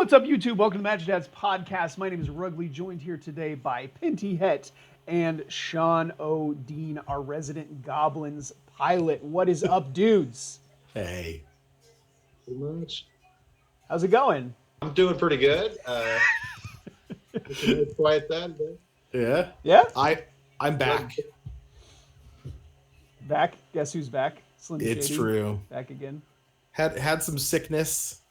What's up, YouTube? Welcome to Magic Dad's podcast. My name is Rugley, joined here today by Pinty Het and Sean Odeen, our resident Goblins pilot. What is up, dudes? Hey. Pretty much. How's it going? I'm doing pretty good. Quiet Saturday. Yeah? Yeah? I'm back. Back? Guess who's back? Slim It's Shady. true. Back again. Had some sickness.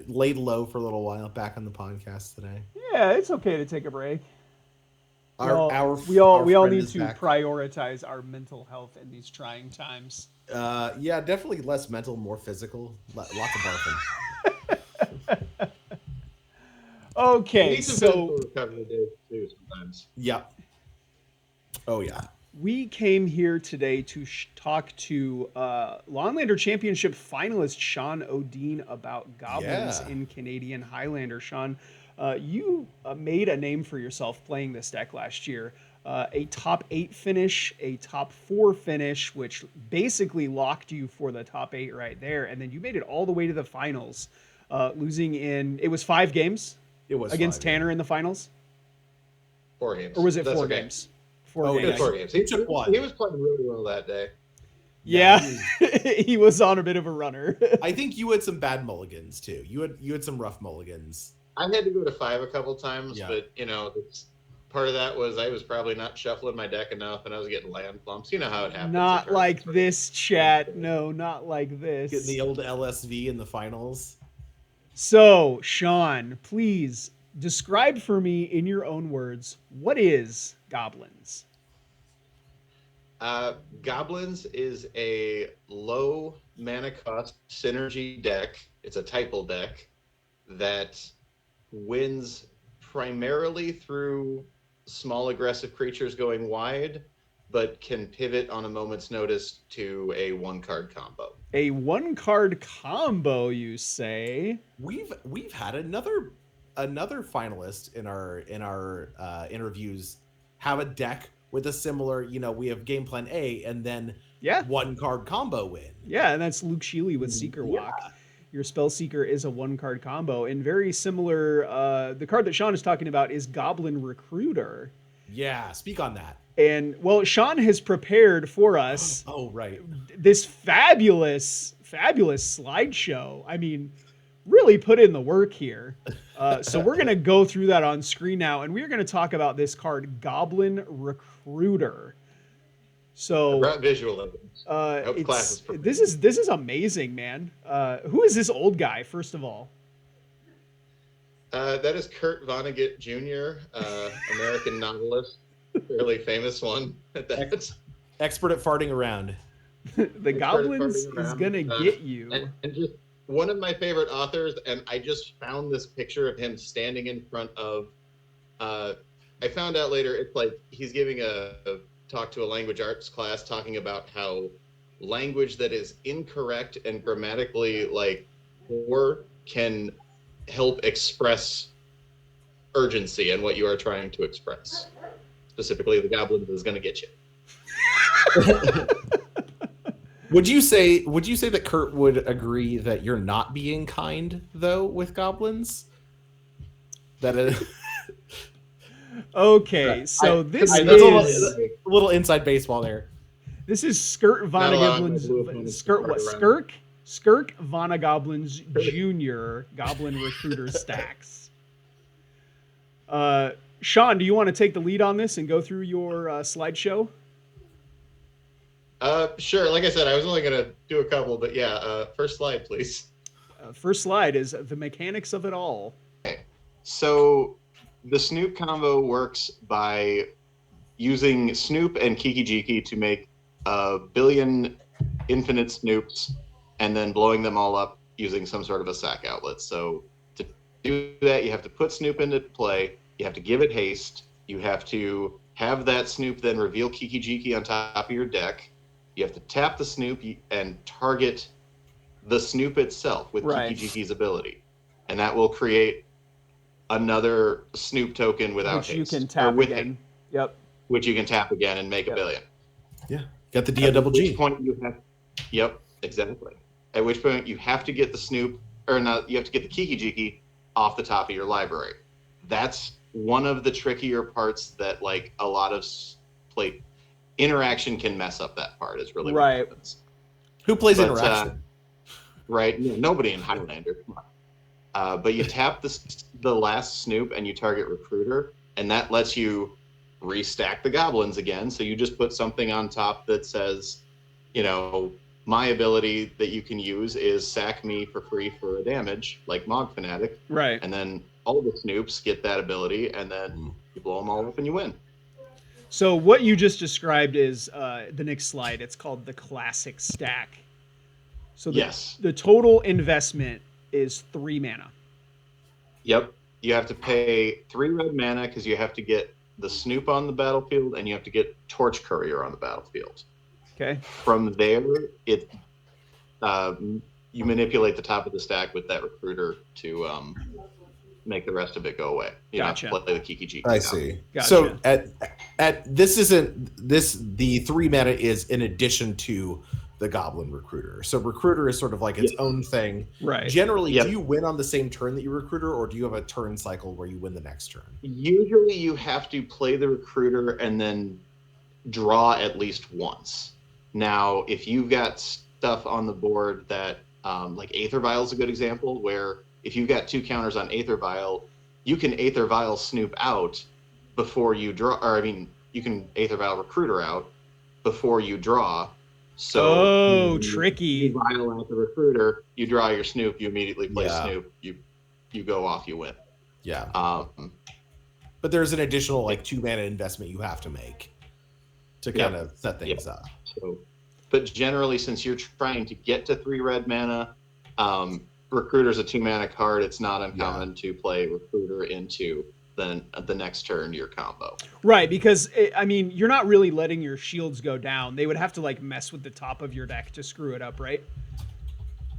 Laid low for a little while. Back on the podcast today. Yeah, it's okay to take a break. We all friend need is to back. prioritize our mental health in these trying times. Yeah, definitely less mental, more physical. Lots of barfing. Okay, Need some so physical recovery days too sometimes. Yep. Oh yeah. we came here today to talk to Lawnlander Championship finalist Sean Odeen about Goblins Yeah. in Canadian Highlander. Sean, you made a name for yourself playing this deck last year. A top 8 finish, a top 4 finish, which basically locked you for the top 8 right there. And then you made it all the way to the finals, losing it was 5 games It was against 5, Tanner in the finals? 4 games. Or was it That's 4 okay. games? 4 Oh, It was games. 4 games. He took one. He was playing really well that day. Yeah, he was on a bit of a runner. I think you had some bad mulligans too. You had some rough mulligans. I had to go to 5 a couple times, Yeah. but part of that was I was probably not shuffling my deck enough, and I was getting land plumps. You know how it happens. Not in like tournaments, this, chat. No, not like this. Getting the old LSV in the finals. So, Sean, please describe for me in your own words, what is Goblins? Goblins is a low mana cost synergy deck. It's a typal deck that wins primarily through small aggressive creatures going wide, but can pivot on a moment's notice to a 1-card combo. A 1-card combo, you say? We've had another finalist in our interviews have a deck with a similar, we have game plan A and then Yeah. 1-card combo win. Yeah, and that's Luke Shealy with Seeker Walk. Your Spell Seeker is a 1-card combo, and very similar. The card that Sean is talking about is Goblin Recruiter. Yeah, speak on that. And, well, Sean has prepared for us Oh, right. this fabulous slideshow. I mean, really put in the work here. So we're going to go through that on screen now, and we're going to talk about this card, Goblin Recruiter. I So brought visual evidence. hope the class is prepared. this is amazing, man. Who is this old guy, first of all? That is Kurt Vonnegut Jr., American novelist, fairly famous one at that. Expert at farting around. The Goblins is going to get you. And just one of my favorite authors, and I just found this picture of him standing in front of. I found out later it's like he's giving a talk to a language arts class, talking about how language that is incorrect and grammatically poor can help express urgency and what you are trying to express. Specifically, the Goblins is going to get you. Would you say that Kurt would agree that you're not being kind though with goblins? That is Okay, so this that's is a little inside baseball there. this is Skurt Not allowing my blue Vonnegoblin's opponents to Skurt fart what around. Skirk Vonnegoblin's Jr. Goblin Recruiter stacks. Sean, do you want to take the lead on this and go through your slideshow? Sure. Like I said, I was only going to do a couple, but yeah, first slide, please. First slide is the mechanics of it all. So the Snoop combo works by using Snoop and Kiki Jiki to make a billion infinite Snoops and then blowing them all up using some sort of a sack outlet. So to do that, you have to put Snoop into play. You have to give it haste. You have to have that Snoop then reveal Kiki Jiki on top of your deck. You have to tap the Snoop and target the Snoop itself with Right. Kiki Jiki's ability. And that will create another Snoop token without Which you haste. can or tap with again. haste, Yep. which you can tap again and make Yep. a billion. Yeah, got the At which D-double-G. point you have, yep, exactly. At which point you have to get the Snoop, or not, you have to get the Kiki Jiki off the top of your library. That's one of the trickier parts that like a lot of play interaction can mess up. That part is really what happens. Who plays interaction? Right, nobody in Highlander. But you tap the last Snoop and you target Recruiter, and that lets you restack the Goblins again. So you just put something on top that says, my ability that you can use is sack me for free for a damage, like Mog Fanatic. Right. And then all the Snoops get that ability, and then you blow them all up and you win. So what you just described is the next slide. It's called the classic stack. So the total investment is 3 mana. Yep. You have to pay 3 red mana because you have to get the Snoop on the battlefield and you have to get Torch Courier on the battlefield. Okay. From there, you manipulate the top of the stack with that Recruiter to make the rest of it go away. You Gotcha. have to play the Kiki-Jiki. I see. Gotcha. So the 3 mana is in addition to the Goblin Recruiter. So Recruiter is sort of like its own thing. Right. Generally, do you win on the same turn that you Recruiter, or do you have a turn cycle where you win the next turn? Usually you have to play the Recruiter and then draw at least once. Now, if you've got stuff on the board that, like Aether Vial is a good example, where if you've got 2 counters on Aether Vial, you can Aether Vial Snoop out before you draw, you can Aether Vial Recruiter out before you draw. So tricky. You vial out the Recruiter, you draw your Snoop, you immediately play Snoop, you go off, you win. Yeah. But there's an additional like 2 mana investment you have to make to kind of set things up. So, but generally, since you're trying to get to 3 red mana, Recruiter's a 2 mana card. It's not uncommon to play Recruiter into the next turn your combo. Right, because you're not really letting your shields go down. They would have to like mess with the top of your deck to screw it up, right?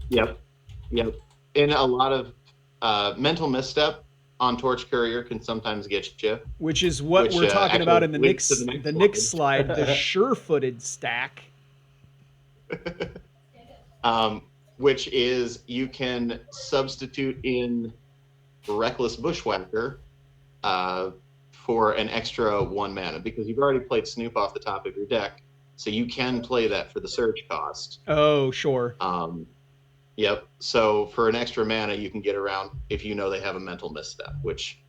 Yep. And a lot of mental misstep on Torch Courier can sometimes get you. Which is what we're talking about in the next slide, the sure-footed stack. Which is you can substitute in Reckless Bushwhacker for an extra 1 mana, because you've already played Snoop off the top of your deck, so you can play that for the search cost. Oh, sure. Yep. So for an extra mana, you can get around if you know they have a mental misstep, which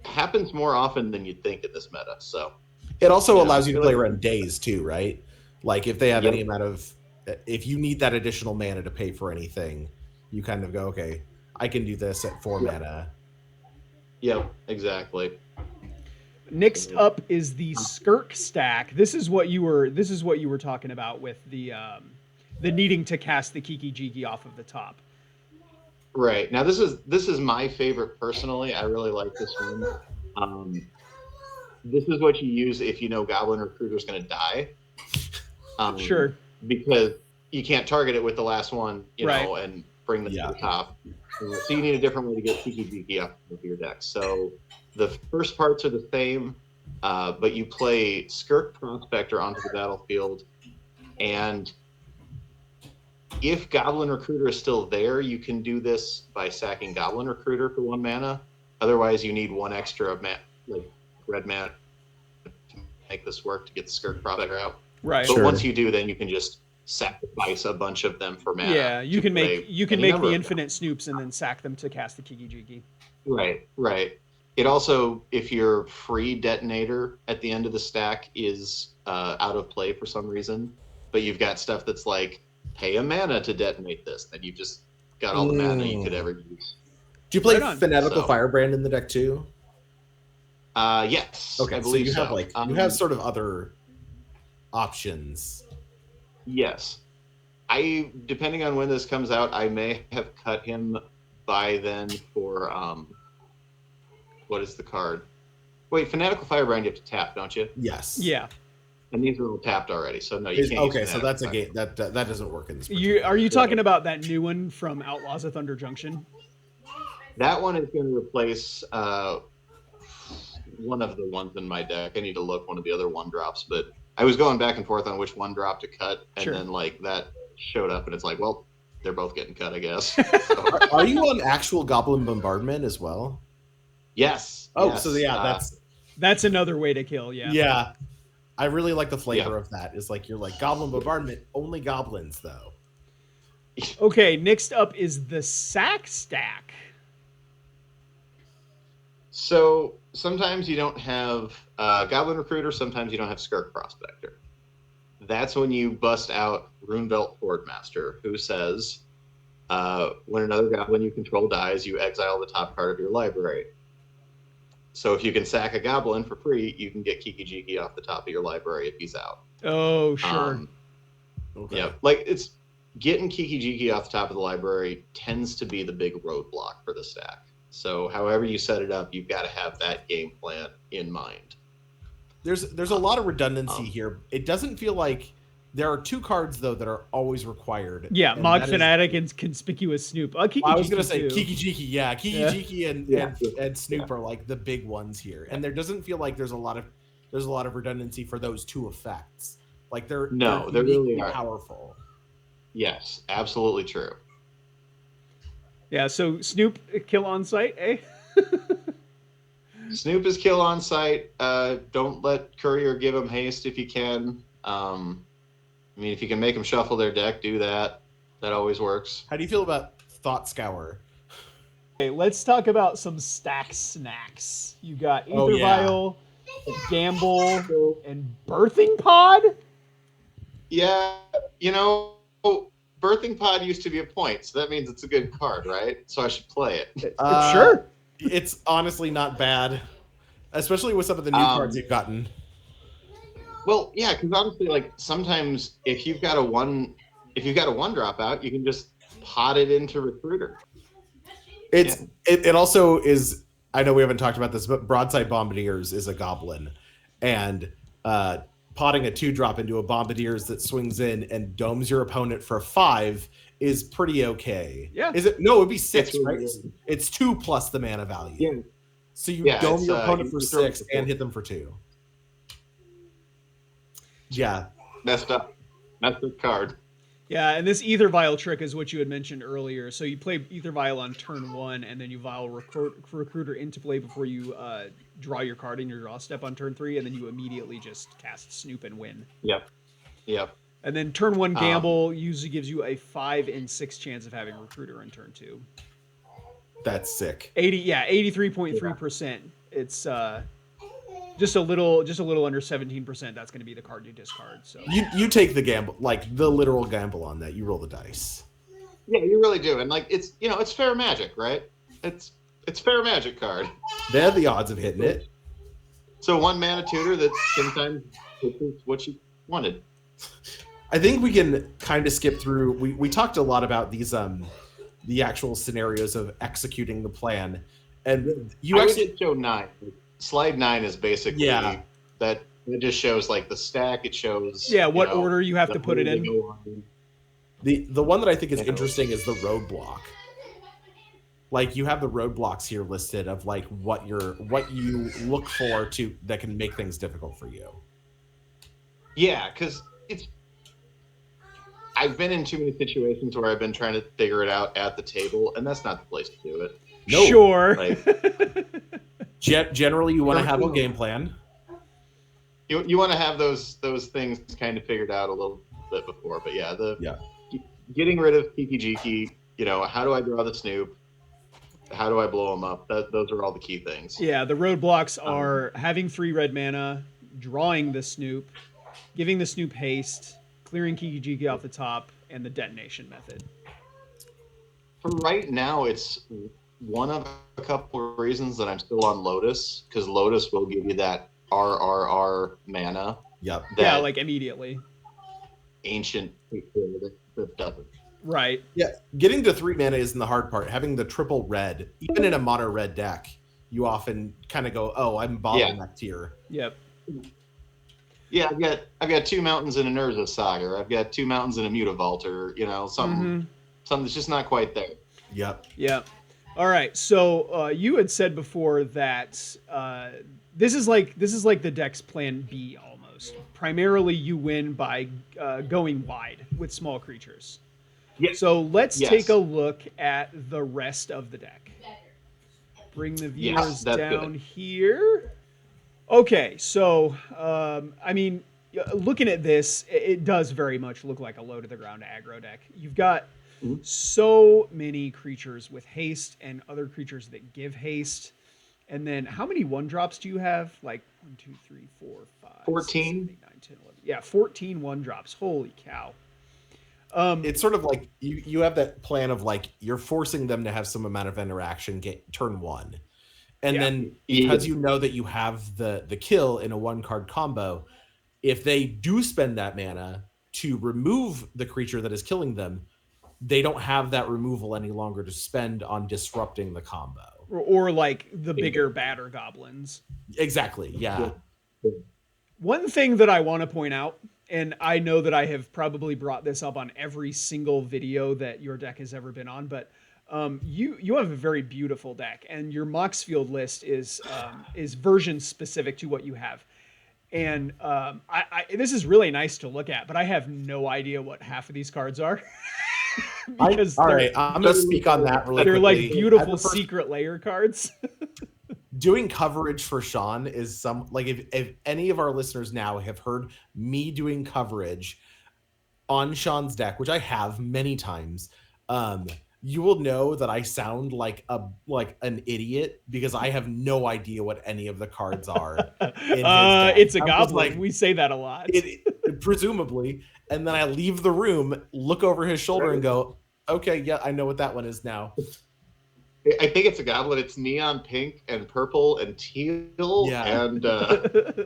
happens more often than you'd think in this meta. So it also allows you to play around days too, right? Like if they have any amount of, if you need that additional mana to pay for anything, you kind of go, okay, I can do this at 4 mana. Yep, exactly. Next up is the Skirk stack. This is what you were talking about with the needing to cast the Kiki-Jiki off of the top. Right. Now this is my favorite personally. I really like this one. This is what you use if you know Goblin Recruiter is going to die. Sure. Because you can't target it with the last one, know, and bring them to the top. So you need a different way to get Kiki-Jiki off of your deck. So the first parts are the same, but you play Skirk Prospector onto the battlefield, and if Goblin Recruiter is still there, you can do this by sacking Goblin Recruiter for 1 mana. Otherwise, you need 1 extra red mana to make this work to get the Skirk Prospector out. Right. But once you do, then you can just sacrifice a bunch of them for mana. Yeah, you can make the infinite Snoops and then sack them to cast the Kiki-Jiki. Right. It also, if your free detonator at the end of the stack is out of play for some reason, but you've got stuff that's like, pay a mana to detonate this, then you've just got all the mana you could ever use. Do you play Fanatical Firebrand in the deck too? Yes. Okay, I believe so you have you have sort of other options. Yes. Depending on when this comes out, I may have cut him by then for what is the card? Wait, Fanatical Firebrand you have to tap, don't you? Yes. Yeah. And these are all tapped already, so no, you can't. Okay, so that's a game that doesn't work in this. Are you talking about that new one from Outlaws of Thunder Junction? That one is going to replace one of the ones in my deck. I need to look one of the other 1-drops, but I was going back and forth on which 1-drop to cut, and then like that showed up, and it's like, well, they're both getting cut, I guess. Are you on actual Goblin Bombardment as well? Yes. Oh, yes. so yeah, That's another way to kill. Yeah. yeah. I really like the flavor of that. It's like you're like Goblin Bombardment, only goblins though. Okay, next up is the sack stack. So sometimes you don't have Goblin Recruiter, sometimes you don't have Skirk Prospector. That's when you bust out Runebelt Hordemaster, who says, when another goblin you control dies, you exile the top card of your library. So if you can sack a goblin for free, you can get Kiki Jiki off the top of your library if he's out. Oh, sure. Okay. Yeah, like it's getting Kiki Jiki off the top of the library tends to be the big roadblock for the stack. So however you set it up, you've got to have that game plan in mind. There's a lot of redundancy here. It doesn't feel like there are two cards though that are always required. Yeah, Mog Fanatic and Conspicuous Snoop. I was gonna say too. Kiki Jiki, yeah. Kiki Jiki and Snoop are like the big ones here. And there doesn't feel like there's a lot of redundancy for those two effects. Like they're really powerful. Yes, absolutely true. Yeah, so Snoop kill on sight, eh? Snoop is kill on sight. Don't let Courier give him haste if you can. I mean, if you can make them shuffle their deck, do that. That always works. How do you feel about Thought Scour? Okay, let's talk about some stack snacks. You got Ether Vial, Gamble, and Birthing Pod? Yeah, Birthing Pod used to be a point, so that means it's a good card, right? So I should play it. Sure. It's honestly not bad, especially with some of the new cards you've gotten. Well, yeah, because honestly, like sometimes if you've got a one drop out, you can just pot it into Recruiter. It also is. I know we haven't talked about this, but Broadside Bombardiers is a goblin, and potting a 2-drop into a Bombardiers that swings in and domes your opponent for 5 is pretty okay. Yeah. Is it? No, it'd be 6, really right? good. It's 2 plus the mana value. Yeah. So you Yeah, dome your opponent for you throw 6 and hit them for 2. Yeah. Messed up. Messed up card. Yeah, and this Ether Vial trick is what you had mentioned earlier. So you play Ether Vial on turn 1, and then you Vial Recruiter into play before you draw your card in your draw step on turn 3, and then you immediately just cast Snoop and win. Yep. And then turn 1 Gamble usually gives you a 5 in 6 chance of having Recruiter in turn 2. That's sick. 83.3%. It's just a little under 17%. That's going to be the card you discard. So You take the gamble, like the literal gamble on that. You roll the dice. Yeah, you really do. And like it's it's fair magic, right? It's fair magic card. They have the odds of hitting it. So 1 mana tutor that sometimes is what you wanted. I think we can kind of skip through. We talked a lot about these the actual scenarios of executing the plan, and you actually did show 9. Slide 9 is basically that it just shows like the stack. It shows what order you have to put it in. The one that I think is interesting is the roadblock. Like you have the roadblocks here listed of like what you look for to that can make things difficult for you. Yeah, because I've been in too many situations where I've been trying to figure it out at the table, and that's not the place to do it. No. Sure. Like, generally, you want to have a game plan. You want to have those things kind of figured out a little bit before, but getting rid of Kiki Jiki, how do I draw the Snoop? How do I blow them up? Those are all the key things. Yeah, the roadblocks are having 3 red mana, drawing the Snoop, giving the Snoop haste, clearing Kiki Jiki off the top, and the detonation method. For right now, it's one of a couple of reasons that I'm still on Lotus, because Lotus will give you that RRR mana. Yep. Yeah, like immediately. Ancient that doesn't. Right. Yeah, getting to 3 mana isn't the hard part. Having the triple red, even in a mono red deck, you often kind of go, "Oh, I'm bottlenecked here." Yep. Yeah, I've got 2 mountains in an Urza Saga. I've got 2 mountains in a Mutavaulter. Something that's just not quite there. Yep. Yep. All right. So you had said before that this is like the deck's plan B almost. Primarily, you win by going wide with small creatures. Yes. So let's Yes. take a look at the rest of the deck. Bring the Yes, viewers that's down good. here. Okay, so I mean, looking at this, it does very much look like a low to the ground aggro deck. You've got Mhm. so many creatures with haste and other creatures that give haste. And then how many 1-drops do you have? Like 1, 2, 3, 4, 5, 6, 7, 14. 8, 9, 10, 11. Yeah, 14 1-drops. Holy cow. It's sort of like you have that plan of like you're forcing them to have some amount of interaction get turn one. And Yeah. then Yeah. because you know that you have the kill in a 1-card combo, if they do spend that mana to remove the creature that is killing them, they don't have that removal any longer to spend on disrupting the combo. Or like the bigger, badder goblins. Exactly. Yeah. One thing that I want to point out, and I know that I have probably brought this up on every single video that your deck has ever been on, but you have a very beautiful deck, and your Moxfield list is version specific to what you have. And this is really nice to look at, but I have no idea what half of these cards are. Because all right, I'm going to speak on that really they're quickly. like beautiful secret layer cards. Doing coverage for Sean is some like if any of our listeners now have heard me doing coverage on Sean's deck, which I have many times, you will know that I sound like an idiot because I have no idea what any of the cards are. In his deck. It's a I'm just goblin. like, We say that a lot. Presumably, and then I leave the room, look over his shoulder, and go, "Okay, yeah, I know what that one is now." I think it's a goblin. It's neon pink and purple and teal. Yeah. And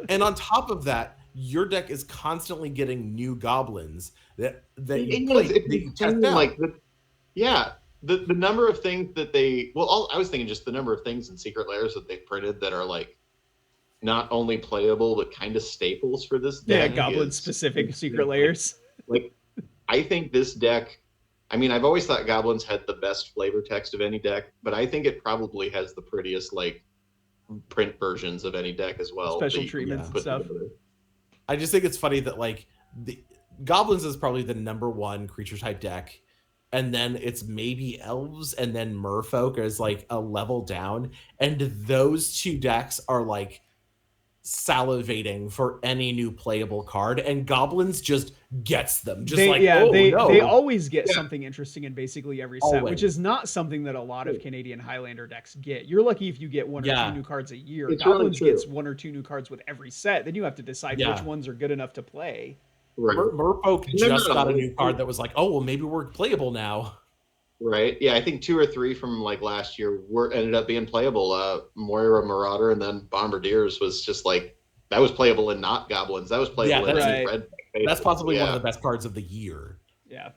And on top of that, your deck is constantly getting new goblins that you play. That you test out. like the number of things that they I was thinking just the number of things in secret layers that they printed that are like not only playable but kind of staples for this deck. Goblin specific secret layers. Like I think this deck, I mean, I've always thought goblins had the best flavor text of any deck, but I think it probably has the prettiest like print versions of any deck as well. Special treatments and stuff. Together. I just think it's funny that like the goblins is probably the number one creature type deck, and then it's maybe elves, and then merfolk is like a level down, and those two decks are like salivating for any new playable card, and goblins just gets them. They always get something interesting in basically every set, Always. which is not something that a lot of Canadian Highlander decks get. You're lucky if you get 1 or 2 new cards a year. It's Goblins really gets 1 or 2 new cards with every set. Then you have to decide which ones are good enough to play. Right. Merfolk just got a new card that was like, oh well, maybe we're playable now. Right. Yeah, I think 2 or 3 from like last year ended up being playable. Moira Marauder and then Bombardiers was just like that was playable and not goblins. That was playable in red. That's possibly one of the best cards of the year. Yeah.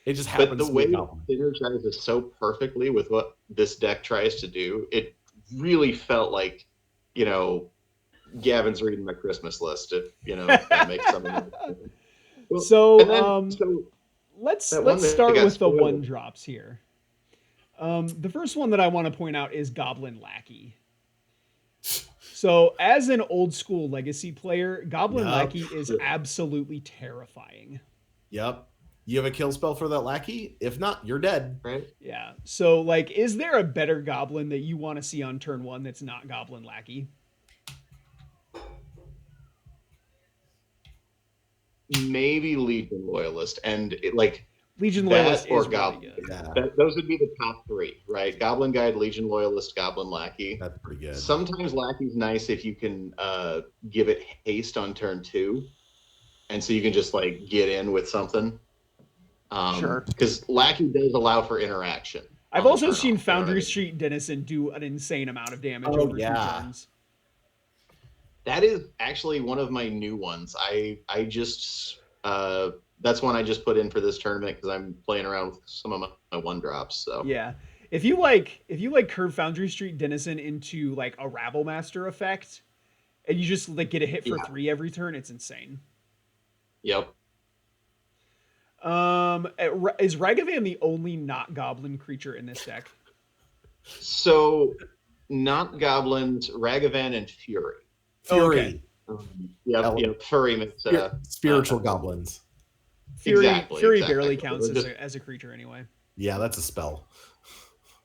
It just happens. But the way it synergizes so perfectly with what this deck tries to do, it really felt like, Gavin's reading my Christmas list. If that makes something. Let's start with the 1-drops here. The first one that I want to point out is Goblin Lackey. So as an old school legacy player, Goblin Lackey is absolutely terrifying. Yep. You have a kill spell for that Lackey? If not, you're dead. Right? Yeah. So like, is there a better Goblin that you want to see on turn 1 that's not Goblin Lackey? Maybe Legion Loyalist, and Legion Loyalist or is Goblin. Really good. Yeah. Those would be the top 3, right? Goblin Guide, Legion Loyalist, Goblin Lackey. That's pretty good. Sometimes Lackey's nice if you can give it haste on turn 2, and so you can just like get in with something. Sure. Because Lackey does allow for interaction. I've also seen Foundry Street Denizen do an insane amount of damage over 2 turns. That is actually one of my new ones. I just that's one I just put in for this tournament because I'm playing around with some of my 1-drops. So yeah, if you like curve Foundry Street Denizen into like a Rabble Master effect, and you just like get a hit for 3 every turn, it's insane. Yep. Is Ragavan the only not goblin creature in this deck? So, not goblins, Ragavan and Fury. Fury. Furry makes spiritual goblins. Fury Exactly. Fury Exactly. barely counts Just- as a creature anyway. Yeah, that's a spell.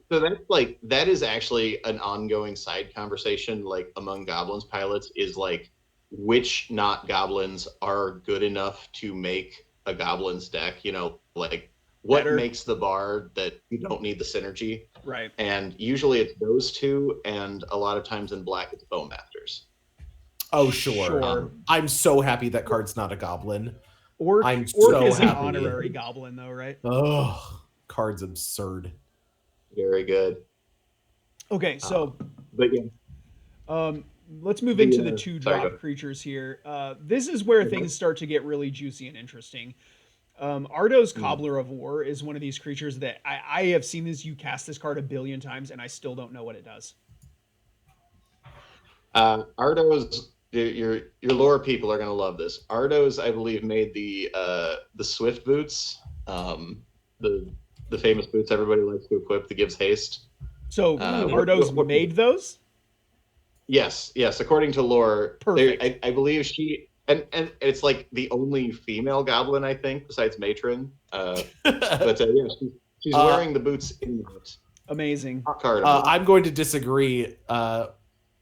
So that's like that is actually an ongoing side conversation, like among goblins pilots, is like which not goblins are good enough to make a goblins deck. You know, like what Better. makes the bar that you don't need the synergy. Right. And usually it's those two, and a lot of times in black it's Bowmasters. Oh, sure. Sure. I'm so happy that card's not a goblin. Orc I'm Orc so is an happy. honorary goblin though, right? Oh, card's absurd. Very good. Okay, so But yeah, let's move into the sorry, 2-drop go ahead. creatures here. This is where things start to get really juicy and interesting. Ardo's Cobbler of War is one of these creatures that I have seen you cast this card a billion times, and I still don't know what it does. Ardo's your lore people are gonna love this. Ardo's, I believe, made the Swift boots, the famous boots everybody likes to equip that gives haste. So Ardo's made those? Yes. According to lore, Perfect. I believe she and it's like the only female goblin I think besides Matron. But yeah, she's wearing the boots in that Amazing. card. I'm going to disagree.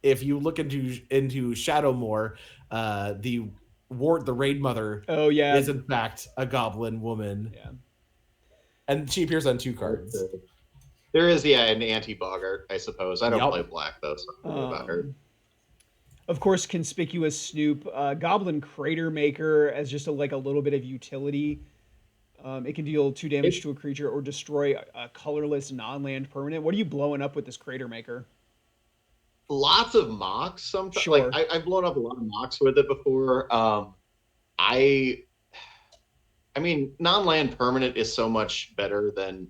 If you look into Shadowmoor, the Raid Mother Oh yeah. is in fact a goblin woman. Yeah. And she appears on 2 cards. There is, an anti-boggart, I suppose. I don't Yep. play black though, so I don't know about her. Of course, Conspicuous Snoop, Goblin Crater Maker as just a little bit of utility. It can deal 2 damage to a creature or destroy a colorless non-land permanent. What are you blowing up with this Crater Maker? Lots of mocks. Sometimes, Sure. like I've blown up a lot of mocks with it before. I mean, non-land permanent is so much better than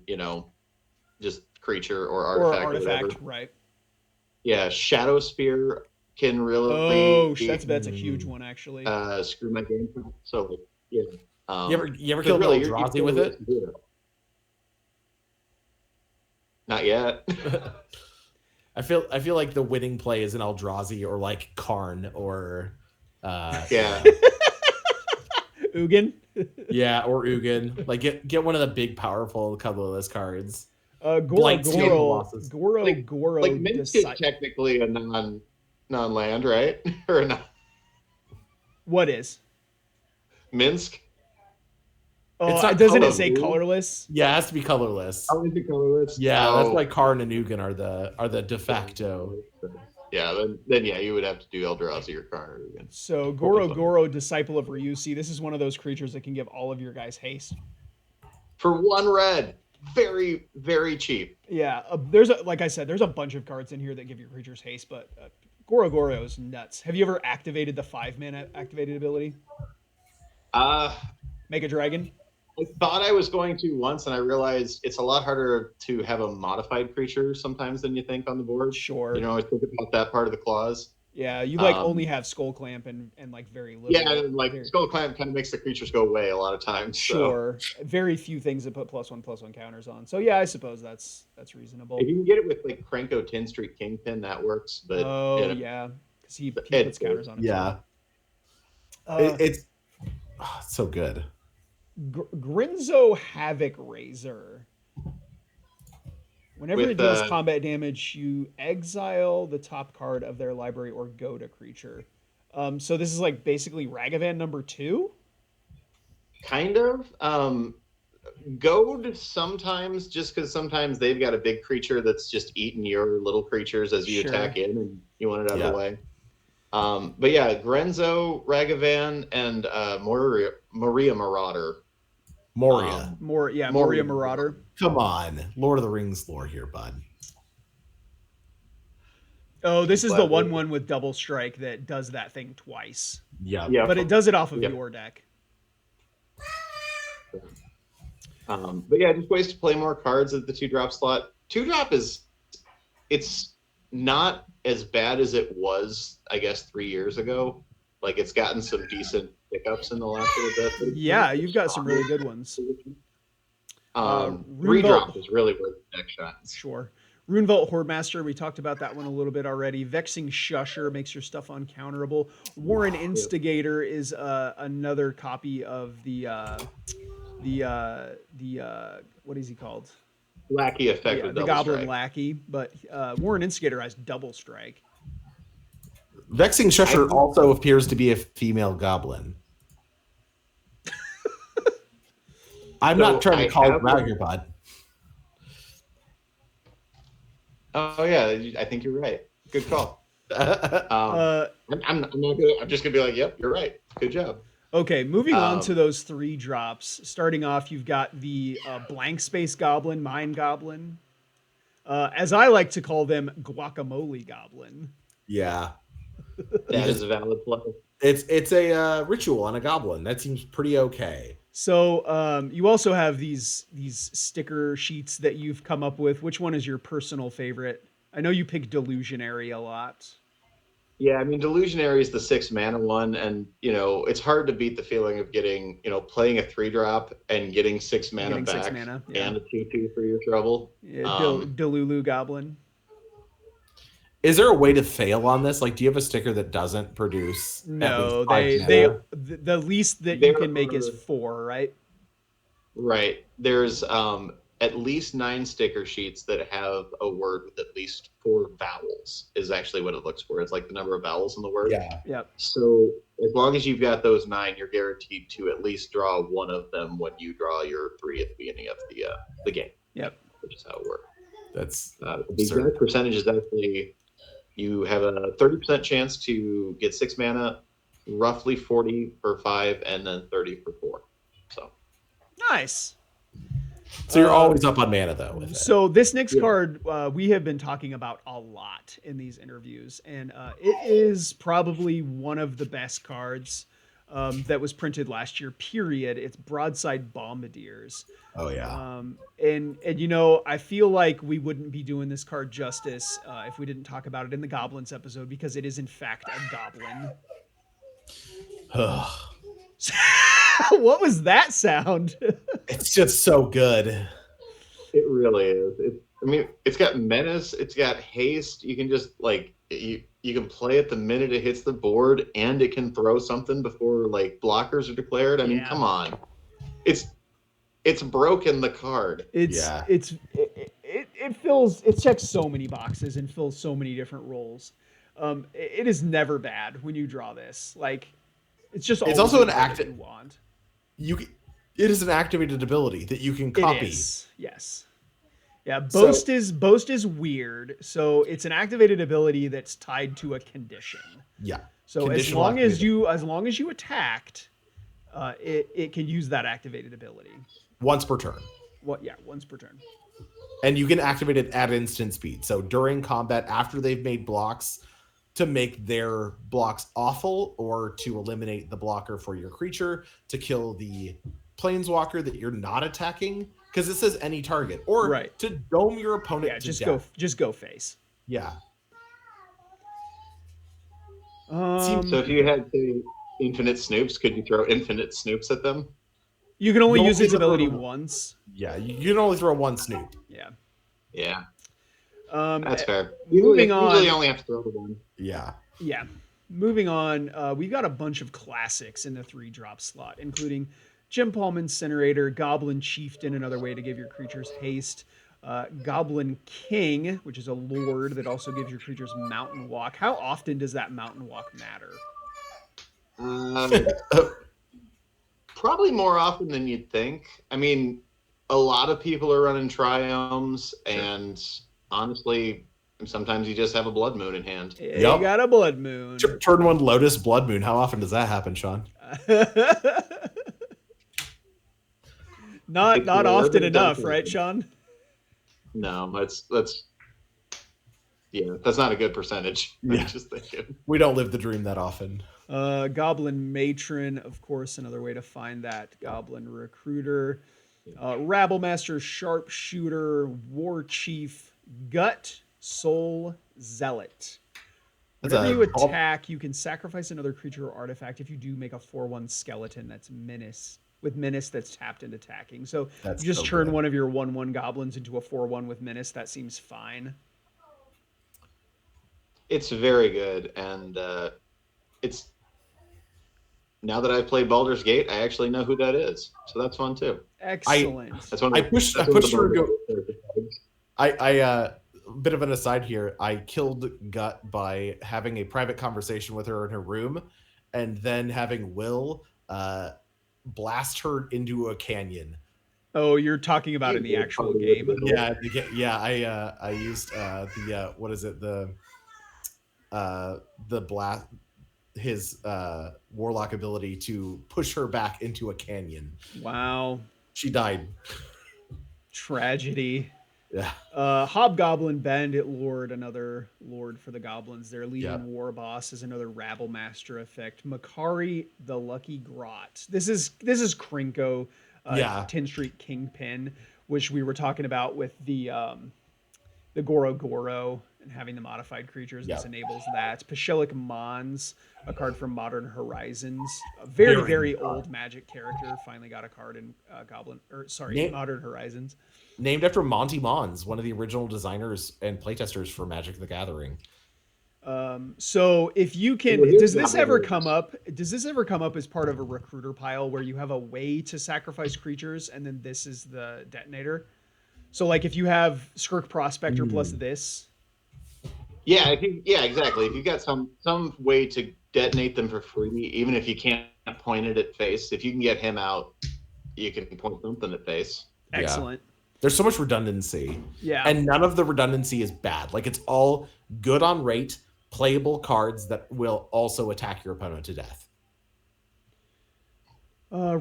just creature or artifact. Or artifact, whatever. right? Yeah, Shadow Spear can really. Oh, that's a huge one actually. Screw my game. So like, yeah. You ever killed really, Eldrazi with it? Not yet. I feel like the winning play is an Eldrazi or like Karn or Yeah. Ugin. yeah, or Ugin. Like get one of the big powerful colorless cards. Goro. Like Minsk is Disci- technically a non-land, right? Or not? What is? Minsk. It's not Doesn't it color say blue? colorless? Yeah, it has to be colorless. How is it colorless? Yeah, Oh. that's why Karn and Ugin are the de facto. Yeah, then yeah, you would have to do Eldrazi or Karn again. So Goro, Disciple of Ryusi. This is one of those creatures that can give all of your guys haste. For 1 red, very very cheap. Yeah, like I said, there's a bunch of cards in here that give your creatures haste, but Goro is nuts. Have you ever activated the 5-mana activated ability? Make a dragon? I thought I was going to once, and I realized it's a lot harder to have a modified creature sometimes than you think on the board. Sure. You know, I think about that part of the clause. Yeah, you only have Skull Clamp and very little. Yeah, and like Skull Clamp kind of makes the creatures go away a lot of times. So. Sure. Very few things that put +1/+1 counters on. So yeah, I suppose that's reasonable. If you can get it with like Krenko 10 Street Kingpin, that works. But yeah, because he puts counters on it. Yeah. It's so good. Grinzo Havoc Razor. Whenever it deals combat damage, you exile the top card of their library or go to creature. So this is like basically Ragavan number 2? Kind of. Goad sometimes, just because sometimes they've got a big creature that's just eating your little creatures as you attack in and you want it out of the way. But yeah, Grenzo, Ragavan, and Moria Marauder. Moria. Moria Marauder. Come on. Lord of the Rings lore here, bud. Oh, this is the 1/1 with double strike that does that thing twice. Yeah. But it does it off of your deck. But yeah, just ways to play more cards at the 2-drop slot. 2-drop it's not as bad as it was, I guess, 3 years ago. Like it's gotten some decent pickups in the last little bit. Yeah, you've got some really good ones. 3-drop is really where the deck shines. Sure. Runevault Hordemaster, we talked about that one a little bit already. Vexing Shusher makes your stuff uncounterable. Warren Instigator is another copy of the what is he called? Lackey effect Yeah, with the double Goblin strike. Lackey, but Warren Instigator has double strike. Vexing Shusher also appears to be a female goblin. I'm not trying to call you out here, bud. Oh yeah, I think you're right. Good call. I'm not gonna. I'm just gonna be like, yep, you're right. Good job. Okay, moving on to those 3 drops. Starting off, you've got the Blank Space Goblin, Mine Goblin. As I like to call them, Guacamole Goblin. Yeah. That is a valid play. It's a ritual on a goblin. That seems pretty okay. So you also have these sticker sheets that you've come up with. Which one is your personal favorite? I know you pick Delusionary a lot. Yeah, I mean, Delusionary is the 6 mana one, and it's hard to beat the feeling of getting, playing a 3-drop and getting 6 mana Getting back 6 mana, yeah. and a 2/2 for your trouble. Yeah, Delulu Goblin. Is there a way to fail on this? Like, do you have a sticker that doesn't produce? No, the least that you can make is 4, right? Right. There's at least 9 sticker sheets that have a word with at least 4 vowels is actually what it looks for. It's like the number of vowels in the word. Yeah. Yep. So as long as you've got those 9, you're guaranteed to at least draw one of them when you draw your 3 at the beginning of the game. Yep. Which is how it works. That's the exact percentage is actually you have a 30% chance to get 6 mana, roughly 40 for 5, and then 30 for 4. So nice. So you're always up on mana, though. With so this next card we have been talking about a lot in these interviews, and it is probably one of the best cards that was printed last year, period. It's Broadside Bombardiers. Oh, yeah. And I feel like we wouldn't be doing this card justice if we didn't talk about it in the Goblins episode, because it is, in fact, a goblin. What was that sound? It's just so good. It really is. It's got menace. It's got haste. You can just you can play it the minute it hits the board, and it can throw something before blockers are declared. I mean, come on. It's broken the card. It checks so many boxes and fills so many different roles. It is never bad when you draw this. It's just it's also an active you want. It is an activated ability that you can copy. It is, yes. Yeah, Boast is weird. So it's an activated ability that's tied to a condition. Yeah. So as long as you attacked, it can use that activated ability. Once per turn. Once per turn. And you can activate it at instant speed. So during combat, after they've made blocks, to make their blocks awful, or to eliminate the blocker for your creature, to kill the planeswalker that you're not attacking, because it says any target, or to dome your opponent to death. Just go face. Yeah. So if you had infinite snoops, could you throw infinite snoops at them? You can only use its ability once. Yeah, you can only throw one snoop. Yeah. Yeah. That's fair. Moving on. Usually only have to throw the one. Yeah. Yeah. Moving on, we've got a bunch of classics in the 3-drop slot, including Jim Palm Incinerator, Goblin Chieftain, another way to give your creatures haste, Goblin King, which is a lord that also gives your creatures Mountain Walk. How often does that Mountain Walk matter? Probably more often than you'd think. I mean, a lot of people are running Triomes, and honestly, sometimes you just have a Blood Moon in hand. You got a Blood Moon. Turn 1 Lotus Blood Moon. How often does that happen, Sean? Not often enough, right, Sean? No, that's not a good percentage. Yeah. I'm just thinking. We don't live the dream that often. Goblin Matron, of course, another way to find that. Goblin Recruiter, Rabblemaster, Sharpshooter, War Chief, Gut, Soul, Zealot. Whenever you attack, you can sacrifice another creature or artifact. If you do, make a 4/1 skeleton that's menace with Menace that's tapped and attacking. So That's you just so turn good. one of your 1/1 goblins into a 4/1 with Menace. That seems fine. It's very good, and it's now that I've played Baldur's Gate, I actually know who that is, so that's fun too. Excellent. That's one I of the pushed that's one of the her into. Baldur's Gate. I bit of an aside here. I killed Gut by having a private conversation with her in her room, and then having Will blast her into a canyon. Oh, you're talking about in the Keyboard actual party with game. Will. Yeah. I used the what is it, the blast, his warlock ability to push her back into a canyon. Wow. She died. Tragedy. Yeah. Hobgoblin Bandit Lord, another lord for the goblins. Their Legion Yep. War Boss is another Rabble Master effect. Makari the Lucky Grot. This is Krinko, Yeah. 10th Street Kingpin, which we were talking about with the Goro Goro and having the modified creatures. This Yep. enables that. Pashilic Mons, a card from Modern Horizons. A very, Very very good. old Magic character. Finally got a card in Na- Modern Horizons. Named after Monty Mons, one of the original designers and playtesters for Magic the Gathering. So if you can, Well, here's does this not ever very come nice. up? Does this ever come up as part of a recruiter pile where you have a way to sacrifice creatures and then this is the detonator? So like if you have Skirk Prospector plus this. Yeah, yeah, exactly. If you got some way to detonate them for free, even if you can't point it at face, if you can get him out, you can point something at face. Excellent. There's so much redundancy. Yeah. And none of the redundancy is bad. Like, it's all good on rate, playable cards that will also attack your opponent to death. Yeah,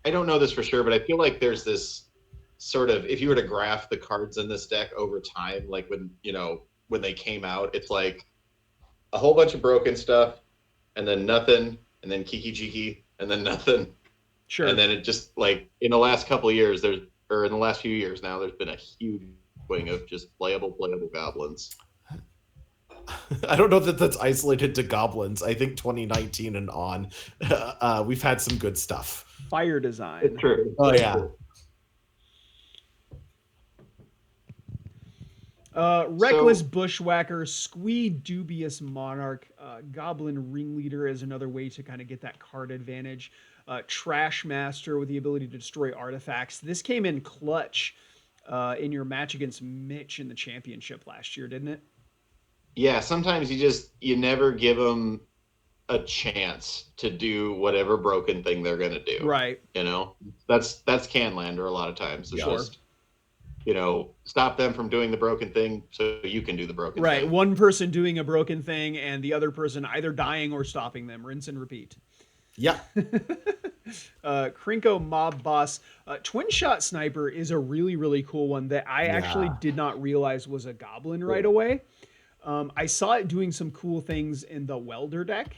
I don't know this for sure, but I feel like there's this sort of, if you were to graph the cards in this deck over time, like when they came out, it's like a whole bunch of broken stuff, and then nothing, and then Kiki Jiki, and then nothing. Sure. And then it just, like, in the last couple of years, in the last few years now, there's been a huge wing of just playable goblins. I don't know that that's isolated to goblins. I think 2019 and on, we've had some good stuff. Fire design. It's true. Oh, yeah. Reckless Bushwhacker, Squee Dubious Monarch, Goblin Ringleader is another way to kind of get that card advantage. Trash Master with the ability to destroy artifacts. This came in clutch in your match against Mitch in the championship last year, didn't it? Yeah, sometimes you never give them a chance to do whatever broken thing they're going to do. Right. That's Canlander a lot of times. It's just, stop them from doing the broken thing so you can do the broken thing. Right. One person doing a broken thing and the other person either dying or stopping them. Rinse and repeat. Yeah. Krinko Mob Boss. Twin Shot Sniper is a really, really cool one that I actually did not realize was a goblin right away. I saw it doing some cool things in the Welder deck,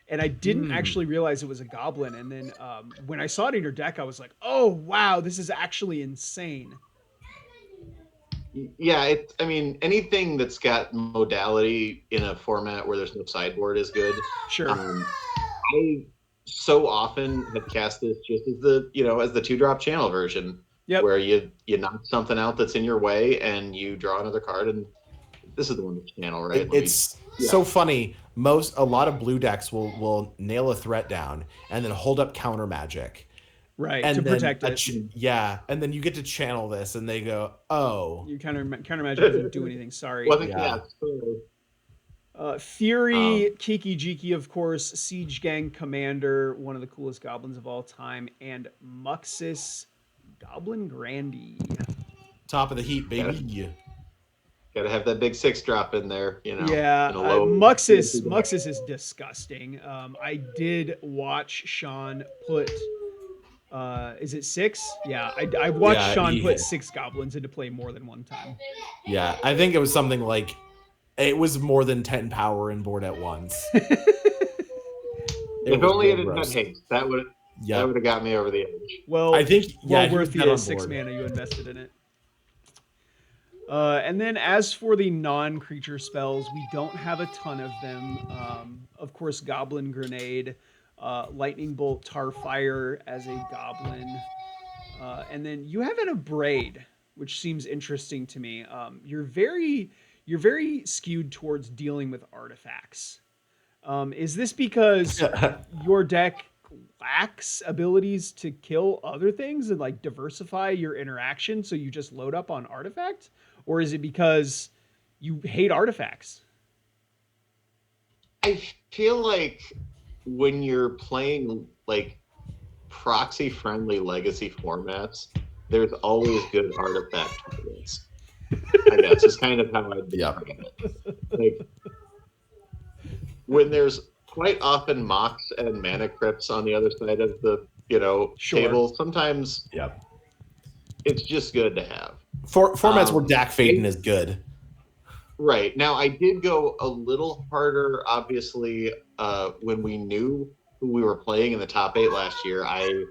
and I didn't actually realize it was a goblin. And then when I saw it in your deck, I was like, oh, wow, this is actually insane. Yeah, anything that's got modality in a format where there's no sideboard is good. Sure. I so often have cast this just as the 2-drop channel version, where you knock something out that's in your way and you draw another card, and this is the one that's channel, right? It's so funny. A lot of blue decks will nail a threat down and then hold up counter magic. Right, and to protect it. And then you get to channel this, and they go, "Oh, you counter magic doesn't do anything." Sorry. Fury, Kiki Jiki, of course, Siege Gang Commander, one of the coolest goblins of all time, and Muxus, Goblin Grandee. Top of the heap, baby. Gotta have that big 6-drop in there, Yeah, Muxus is disgusting. I did watch Sean put. Is it 6? Yeah, I watched Sean put 6 goblins into play more than one time. Yeah, I think it was something like it was more than 10 power in board at once. If only it had had haste, that would have got me over the edge. Well, I think worth the 6 mana you invested in it. And then as for the non-creature spells, we don't have a ton of them. Of course, Goblin Grenade. Lightning Bolt, Tarfire as a goblin, and then you have an Abrade, which seems interesting to me. You're very skewed towards dealing with artifacts. Is this because your deck lacks abilities to kill other things and like diversify your interaction, so you just load up on artifact, or is it because you hate artifacts? I feel like when you're playing like proxy friendly legacy formats, there's always good artifact targets. I guess is kind of how I'd describe it. Like when there's quite often mocks and mana crypts on the other side of the Sure. table, sometimes Yep. it's just good to have. Formats where Dak Faden is good. Right. Now, I did go a little harder, obviously, when we knew who we were playing in the top 8 last year. I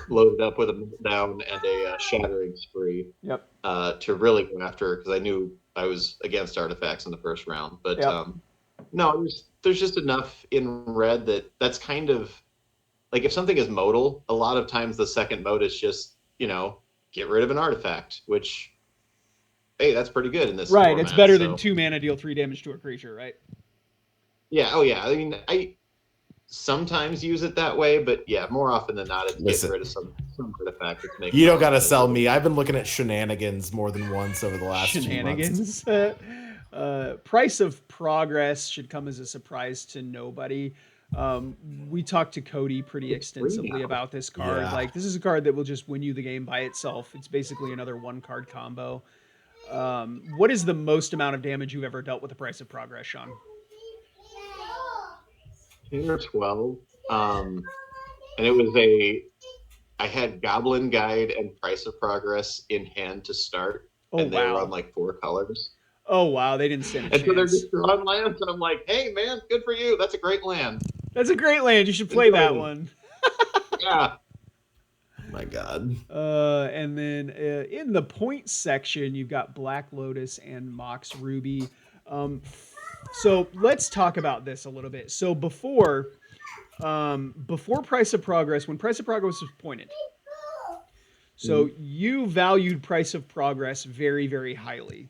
loaded up with a meltdown and a shattering spree to really go after, because I knew I was against artifacts in the first round. But no, there's just enough in red that's kind of like, if something is modal, a lot of times the second mode is just, get rid of an artifact, which, hey, that's pretty good in this format, it's better than 2 mana deal 3 damage to a creature, right? Yeah, oh yeah. I mean, I sometimes use it that way, but yeah, more often than not, it's getting rid of some artifact that's making. You don't gotta sell me. I've been looking at shenanigans more than once over the last shenanigans. few months. Price of Progress should come as a surprise to nobody. We talked to Cody pretty extensively about this card. Yeah. Like, this is a card that will just win you the game by itself. It's basically another 1-card combo. What is the most amount of damage you've ever dealt with the Price of Progress, Sean? 10 or 12. And it was I had Goblin Guide and Price of Progress in hand to start. And they were on like 4 colors. Oh, wow. They didn't stand a chance. So they're just drawing lands, and I'm like, hey, man, good for you. That's a great land. That's a great land. You should play that one. Yeah. My God. And then in the point section, you've got Black Lotus and Mox Ruby. So let's talk about this a little bit. So before Price of Progress, when Price of Progress was pointed, so you valued Price of Progress very, very highly.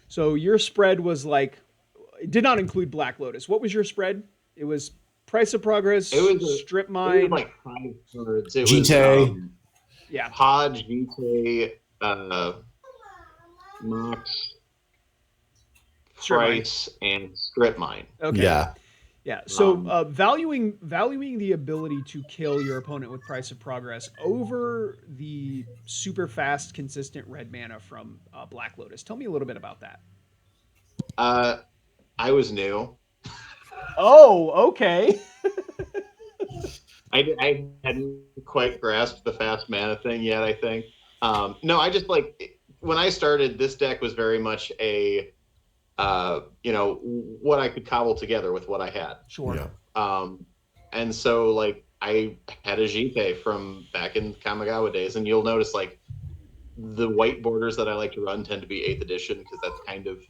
So your spread was like, it did not include Black Lotus. What was your spread? It was Price of Progress, Strip Mine. It was like 5 cards. It GTA. was Podge, GTA, Mox, Price, and Strip Mine. Okay. Yeah. So valuing the ability to kill your opponent with Price of Progress over the super fast, consistent red mana from Black Lotus. Tell me a little bit about that. I was new. Oh, okay. I hadn't quite grasped the fast mana thing yet, I think. No, I just when I started, this deck was very much a what I could cobble together with what I had. Sure. Yeah. And so I had a Jite from back in Kamigawa days, and you'll notice the white borders that I like to run tend to be 8th edition, because that's kind of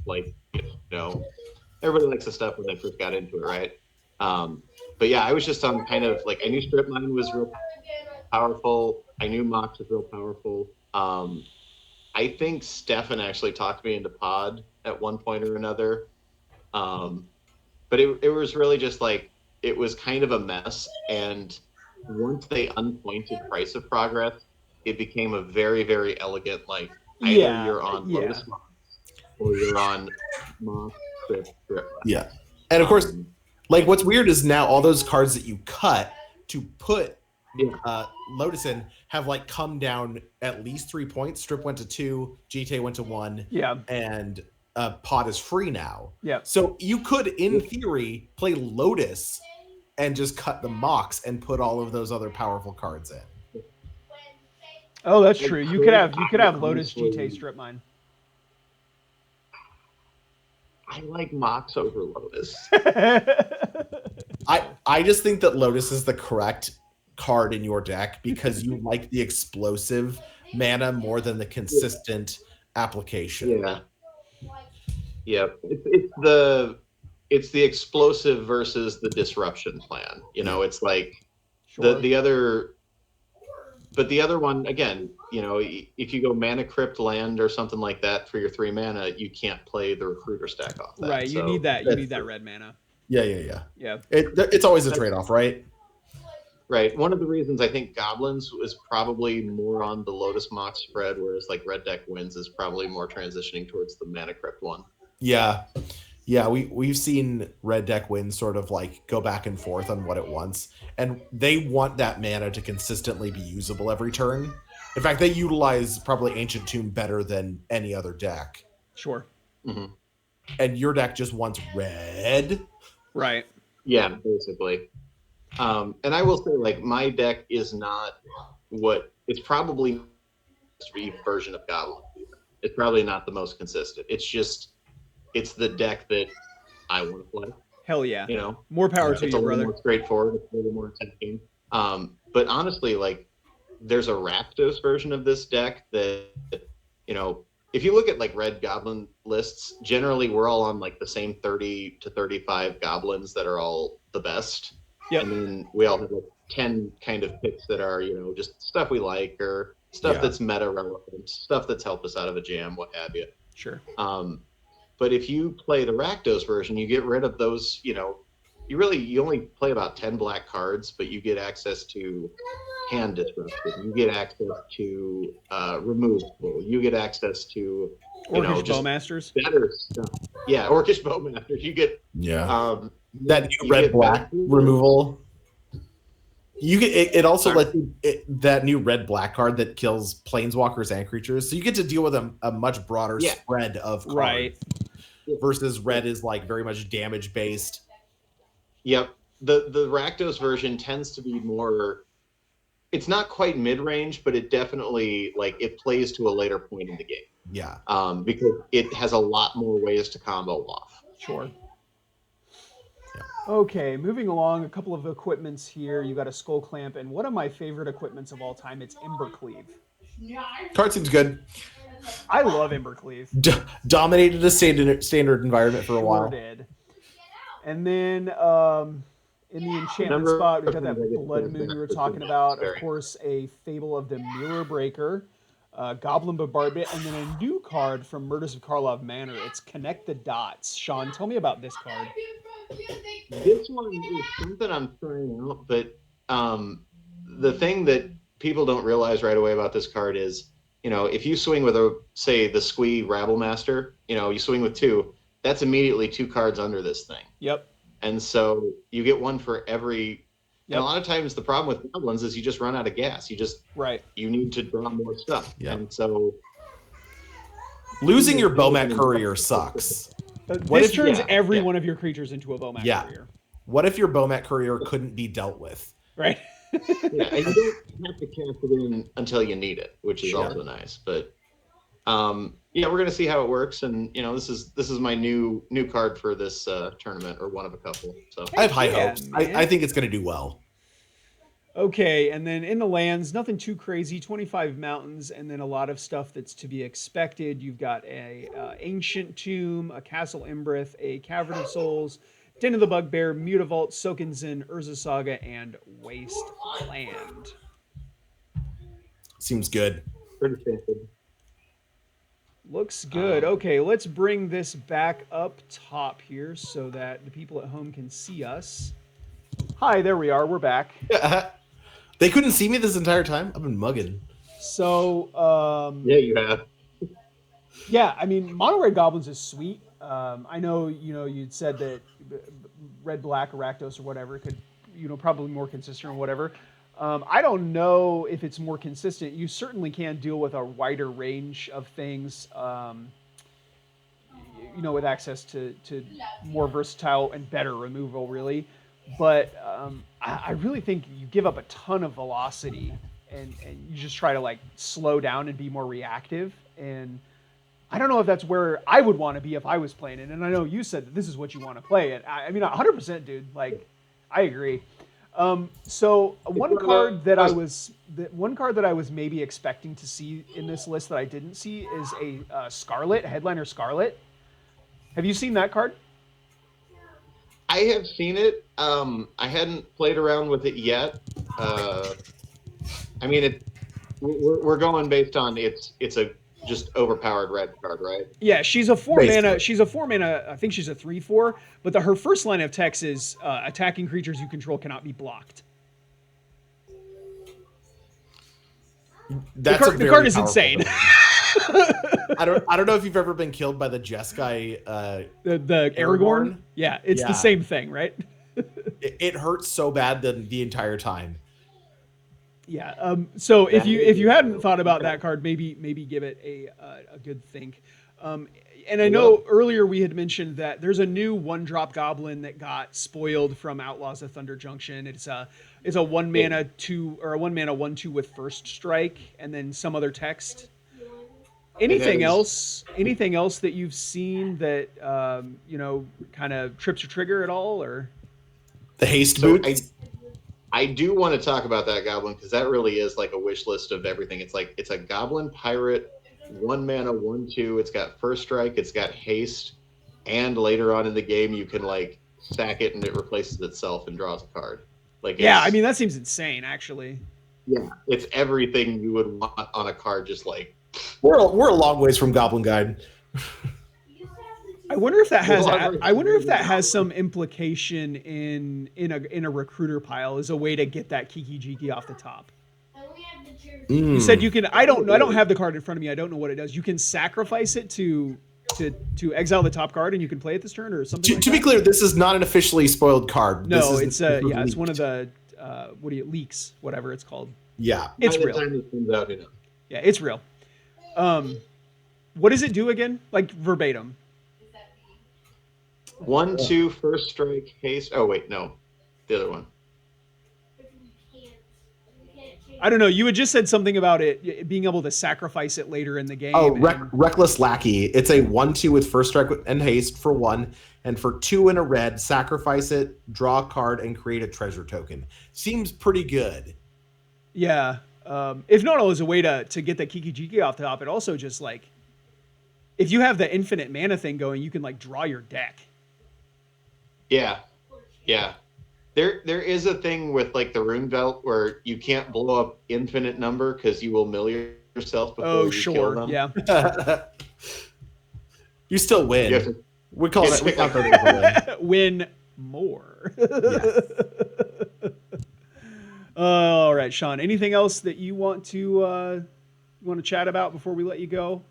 everybody likes the stuff when they first got into it, right? But yeah, I was just on kind of I knew Strip Mine was real powerful. I knew Mox was real powerful. I think Stefan actually talked me into Pod at one point or another. But it was really just it was kind of a mess. And once they unpointed Price of Progress, it became a very, very elegant, either you're on Lotus Mox or you're on Mox, Strip. Yeah. And of course, what's weird is now all those cards that you cut to put Lotus in have come down at least 3 points. Strip went to 2, GTA went to 1. Yeah. And Pod is free now. Yeah. So you could, in theory, play Lotus and just cut the Mox and put all of those other powerful cards in. Oh, that's true. You could have Lotus, GTA, Strip Mine. I like Mox over Lotus. I just think that Lotus is the correct card in your deck because you like the explosive mana more than the consistent application. Yeah. it's the explosive versus the disruption plan. You know, it's like Sure. the other, but the other one again. You know, if you go mana crypt land or something like that for your 3 mana, you can't play the recruiter stack off that. Right. You So need that. You need that true. red mana. Yeah. Yeah. It's always a trade-off, right? Right. One of the reasons I think Goblins is probably more on the Lotus Mox spread, whereas like Red Deck Wins is probably more transitioning towards the Mana Crypt one. Yeah. We've seen Red Deck Win sort of like go back and forth on what it wants, and they want that mana to consistently be usable every turn. In fact, they utilize probably Ancient Tomb better than any other deck. Sure. Mm-hmm. And your deck just wants red. Right. Yeah, basically. And I will say, like, my deck is not it's probably the version of Goblin. It's probably not the most consistent. It's the deck that I want to play. Hell yeah. You know, more power to it's you, a little brother. more straightforward. It's a little more attacking. But honestly, like, there's a Rakdos version of this deck that, you know, if you look at like red goblin lists, generally we're all on like the same 30 to 35 goblins that are all the best. Yep. And then we all have like 10 kind of picks that are, you know, just stuff we like or stuff that's meta relevant, stuff that's helped us out of a jam, what have you. Sure. But if you play the Rakdos version, you get rid of those, you know, you only play about 10 black cards, but you get access to hand disruption. You get access to removal. You get access to Orcish Bowmasters. Better stuff. Yeah, Orcish Bowmasters. You get that new red-black removal. You get it also lets that new red-black card that kills planeswalkers and creatures. So you get to deal with a much broader spread of cards. Right. Versus red is like very much damage based. Yep. The Rakdos version tends to be more. It's not quite mid-range, but it definitely it plays to a later point in the game. Yeah. Because it has a lot more ways to combo off. Sure. Okay, moving along, a couple of equipments here. You got a Skull Clamp, and one of my favorite equipments of all time, it's Embercleave. Card seems good. I love Embercleave. Dominated a standard environment for a while. Did. And then in the enchantment spot, we've got that Blood Moon we were talking about. Of course, a Fable of the Mirror Breaker, Goblin Bombardment, and then a new card from Murders of Karlov Manor. It's Connect the Dots. Sean, tell me about this card. This one is something I'm trying out, but the thing that people don't realize right away about this card is, you know, if you swing with the Squee Rabblemaster, you know, you swing with 2, that's immediately 2 cards under this thing. Yep. And so you get 1 for every. Yep. And a lot of times the problem with goblins is you just run out of gas. You need to draw more stuff. Yep. And so losing your Bomat Courier sucks. This turns every one of your creatures into a Bomat Courier. What if your Bomat Courier couldn't be dealt with? Right. And you don't have to cast it in until you need it, which is also nice. But we're gonna see how it works, and you know, this is my new card for this tournament, or one of a couple. So I have high hopes. I think it's gonna do well. Okay, and then in the lands, nothing too crazy. 25 mountains, and then a lot of stuff that's to be expected. You've got a Ancient Tomb, a Castle Imbrith, a Cavern of Souls, Den of the Bugbear, Mutavault, Sokenzen, Urza Saga, and Wasteland. Seems good. Pretty standard. Looks good. Okay, let's bring this back up top here so that the people at home can see us. Hi, there we are. We're back. They couldn't see me this entire time? I've been mugging. So, yeah, you have. Yeah, I mean, Mono Red Goblins is sweet. I know, you'd said that Red Black or Rakdos or whatever could, probably more consistent or whatever. I don't know if it's more consistent. You certainly can deal with a wider range of things, with access to more versatile and better removal, really. But I really think you give up a ton of velocity and you just try to slow down and be more reactive. And I don't know if that's where I would want to be if I was playing it. And I know you said that this is what you want to play it. I mean, 100%, dude. I agree. So one card that I was maybe expecting to see in this list that I didn't see is a Scarlet, Headliner Scarlet. Have you seen that card? I have seen it. I hadn't played around with it yet. I mean, we're going based on it's a just overpowered red card, right? Yeah, she's a 4 mana. Basically. She's a 4 mana. I think she's a 3/4. But her first line of text is attacking creatures you control cannot be blocked. That's The card is insane. I don't know if you've ever been killed by the Jeskai The Aragorn. Yeah, it's the same thing, right? it hurts so bad the entire time. Yeah. So if you hadn't thought about that card, maybe give it a good think. And I know earlier we had mentioned that there's a new 1-drop goblin that got spoiled from Outlaws of Thunder Junction. It's a 1 mana 2 or a 1 mana 1/2 with first strike and then some other text. Anything else that you've seen that kind of trips your trigger at all, or the haste boots? I do want to talk about that goblin because that really is like a wish list of everything. It's a goblin pirate, 1 mana 1/2. It's got first strike, it's got haste, and later on in the game you can like stack it and it replaces itself and draws a card. I mean that seems insane actually. Yeah, it's everything you would want on a card. Just like we're a long ways from Goblin Guide. I wonder if that has some implication in a recruiter pile as a way to get that Kiki Jiki off the top. You said you can. I don't have the card in front of me. I don't know what it does. You can sacrifice it to exile the top card, and you can play it this turn or something. To be clear, this is not an officially spoiled card. No, it's it's one of the leaks, whatever it's called. Yeah, it's real. Yeah, it's real. What does it do again? Like verbatim. 1/2 first strike haste. Oh wait, no, the other one. I don't know. You had just said something about it being able to sacrifice it later in the game. Oh, Reckless Lackey. It's a 1/2 with first strike and haste for 1, and for 2 in a red, sacrifice it, draw a card, and create a treasure token. Seems pretty good. Yeah. If not, as a way to get the Kiki Jiki off the top, it also just like if you have the infinite mana thing going, you can like draw your deck. Yeah. There is a thing with like the rune belt where you can't blow up infinite number because you will mill yourself before you kill them. Yeah. You still win. We call that win more. Yeah. All right, Sean. Anything else that you want to chat about before we let you go?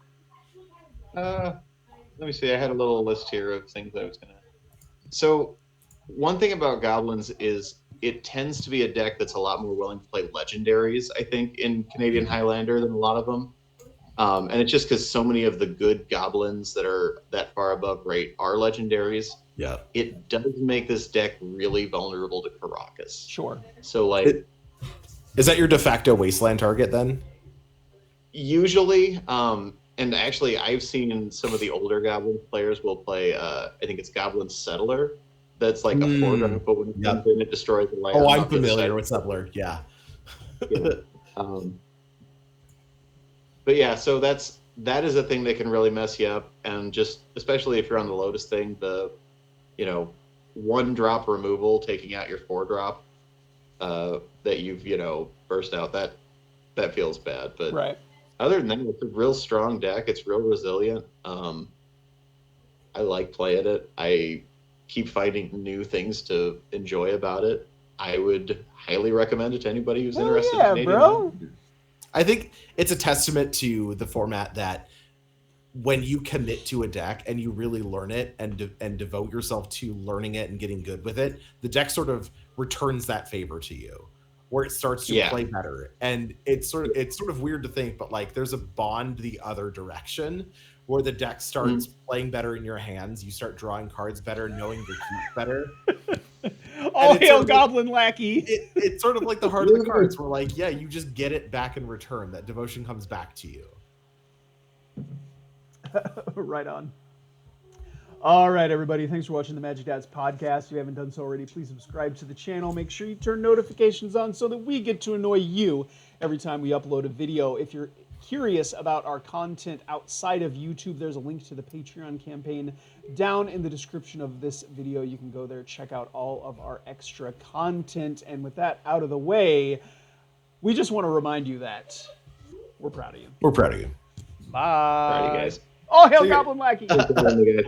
Let me see. I had a little list here of things I was gonna. So, one thing about Goblins is it tends to be a deck that's a lot more willing to play legendaries, I think, in Canadian Highlander than a lot of them. And it's just because so many of the good Goblins that are that far above rate are legendaries. Yeah. It does make this deck really vulnerable to Karakas. Sure. So, is that your de facto Wasteland target then? Usually, and actually, I've seen some of the older Goblin players will play, I think it's Goblin Settler. That's like a 4-drop, but when it comes in, it destroys the land. Oh, I'm familiar with Settler, yeah. But yeah, so that is a thing that can really mess you up, and just especially if you're on the Lotus thing, the 1-drop removal, taking out your 4-drop that you've burst out, that feels bad. But right. Other than that, it's a real strong deck. It's real resilient. I like playing it. I keep finding new things to enjoy about it. I would highly recommend it to anybody who's interested in Canadian. Bro. I think it's a testament to the format that when you commit to a deck and you really learn it and devote yourself to learning it and getting good with it, the deck sort of returns that favor to you, where it starts to play better. And it's sort of weird to think, but like there's a bond the other direction where the deck starts playing better in your hands. You start drawing cards better, knowing your keep better. All hail Goblin Lackey. It's sort of like the heart of the cards where like, yeah, you just get it back in return. That devotion comes back to you. Right on. All right, everybody. Thanks for watching the Magic Dads podcast. If you haven't done so already, please subscribe to the channel. Make sure you turn notifications on so that we get to annoy you every time we upload a video. If you're curious about our content outside of YouTube, there's a link to the Patreon campaign down in the description of this video. You can go there, check out all of our extra content. And with that out of the way, we just want to remind you that we're proud of you. We're proud of you. Bye. Alrighty, guys. Oh, hail See ya. Goblin Wacky!